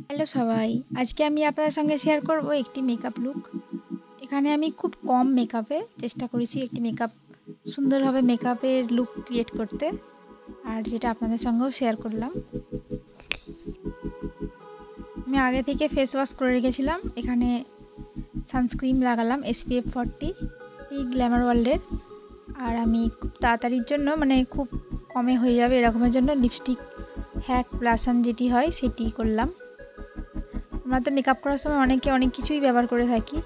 Hello সবাই, আজকে আমি আপনাদের সঙ্গে শেয়ার করব একটি মেকআপ লুক। এখানে আমি খুব কম মেকআপে চেষ্টা করেছি একটি সুন্দরভাবে মেকআপের লুক ক্রিয়েট করতে, আর যেটা আপনাদের সঙ্গেও শেয়ার করলাম। আমি আগে থেকে ফেস ওয়াশ করে রেখেছিলাম। এখানে সানস্ক্রিন লাগালাম SPF 40 এই গ্ল্যামার ওয়ার্ল্ডের। আর আমি খুব তাড়াতাড়ির জন্য, খুব কমে হয়ে যাবে এরকমের জন্য লিপস্টিক হ্যাক ব্লাশ অন যেটি হয় সেটি করলাম। আমরা তো মেকআপ করার সময় অনেকে অনেক কিছুই ব্যবহার করে থাকি,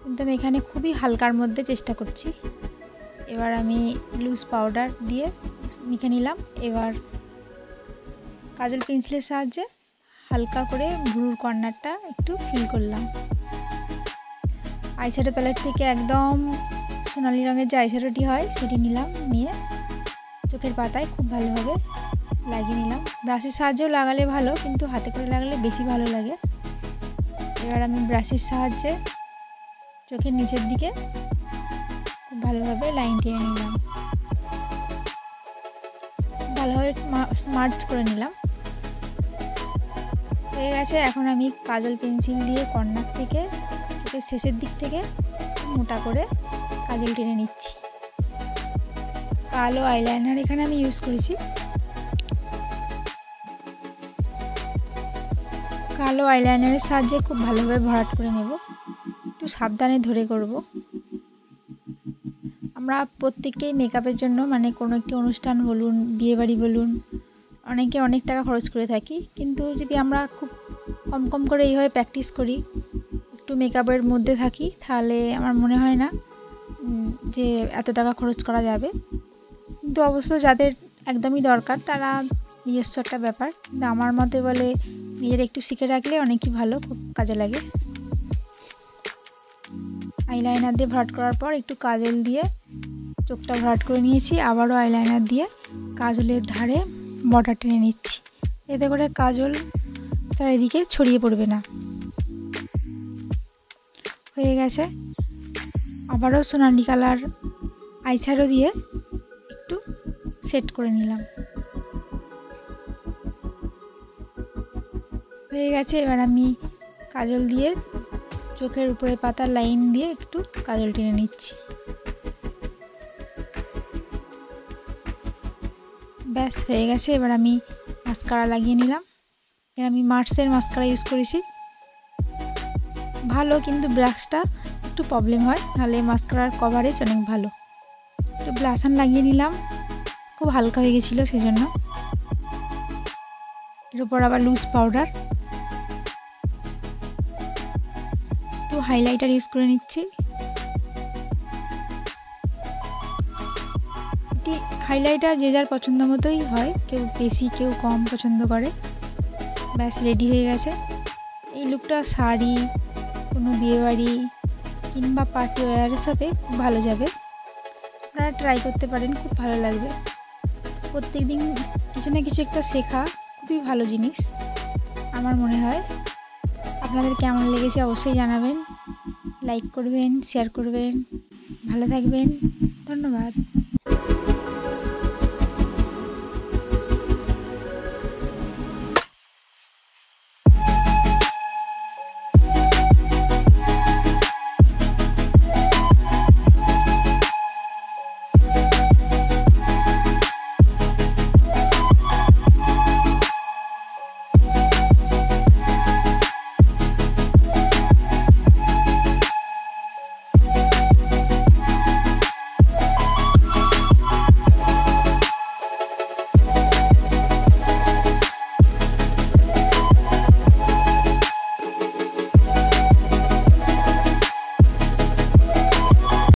কিন্তু আমি এখানে খুবই হালকার মধ্যে চেষ্টা করছি। এবার আমি লুজ পাউডার দিয়ে মেখে নিলাম। এবার কাজল পেন্সিলের সাহায্যে হালকা করে ভ্রুর কর্নারটা একটু ফিল করলাম। আইশ্যাডো প্যালেট থেকে একদম সোনালি রঙের যে আইশ্যাডোটি হয় সেটি নিলাম, নিয়ে চোখের পাতায় খুব ভালোভাবে লাগিয়ে নিলাম। ব্রাশের সাহায্যেও লাগালে ভালো, কিন্তু হাতে করে লাগালে বেশি ভালো লাগে। এবার আমি ব্রাশের সাহায্যে চোখের নিচের দিকে খুব ভালোভাবে লাইন টেনে নিলাম, ভালোভাবে স্মার্ট করে নিলাম। হয়ে গেছে। এখন আমি কাজল পেন্সিল দিয়ে কর্নার থেকে চোখের শেষের দিক থেকে মোটা করে কাজল টেনে নিচ্ছি। কালো আইলাইনার এখানে আমি ইউজ করেছি। কালো আইলাইনারের সাহায্যে খুব ভালোভাবে ভরাট করে নেব, একটু সাবধানে ধরে করব। আমরা প্রত্যেকেই মেকআপের জন্য কোনো একটি অনুষ্ঠান বলুন, বিয়েবাড়ি বলুন, অনেকে অনেক টাকা খরচ করে থাকি, কিন্তু যদি আমরা খুব কম কম করে এইভাবে প্র্যাকটিস করি, একটু মেকআপের মধ্যে থাকি, তাহলে আমার মনে হয় না যে এত টাকা খরচ করা যাবে। কিন্তু অবশ্য যাদের একদমই দরকার তারা নিজস্ব একটা ব্যাপার, কিন্তু আমার মতে বলে নিজের একটু শিখে রাখলে অনেকই ভালো, খুব কাজে লাগে। আইলাইনার দিয়ে ভরাট করার পর একটু কাজল দিয়ে চোখটা ভরাট করে নিয়েছি। আবারও আইলাইনার দিয়ে কাজলের ধারে বর্ডার টেনে নিচ্ছি, এতে করে কাজল চারিদিকে ছড়িয়ে পড়বে না। হয়ে গেছে। আবারও সোনালি কালার আইশ্যাডো দিয়ে একটু সেট করে নিলাম। হয়ে গেছে। এবার আমি কাজল দিয়ে চোখের উপরে পাতার লাইন দিয়ে একটু কাজল টেনে নিচ্ছি। ব্যাস হয়ে গেছে। এবার আমি মাস্কারা লাগিয়ে নিলাম। এবার আমি মার্সের মাস্কারা ইউজ করেছি, ভালো, কিন্তু ব্রাশটা একটু প্রবলেম হয়, নাহলে মাস্কারার কভারেজ অনেক ভালো। একটু ব্লাশ অন লাগিয়ে নিলাম, খুব হালকা হয়ে গেছিলো সেজন্য। এর উপর আবার লুজ পাউডার, একটু হাইলাইটার ইউজ করে নিচ্ছি। এটি হাইলাইটার যে যার পছন্দ মতোই হয়, কেউ বেশি কেউ কম পছন্দ করে। ব্যাস রেডি হয়ে গেছে। এই লুকটা শাড়ি, কোনো বিয়েবাড়ি কিংবা পার্টি ওয়্যারের সাথে খুব ভালো যাবে। আপনারা ট্রাই করতে পারেন, খুব ভালো লাগবে। প্রত্যেক দিন কিছু না কিছু একটা শেখা খুবই ভালো জিনিস আমার মনে হয়। আপনাদের কেমন লেগেছে অবশ্যই জানাবেন, লাইক করবেন, শেয়ার করবেন। ভালো থাকবেন, ধন্যবাদ।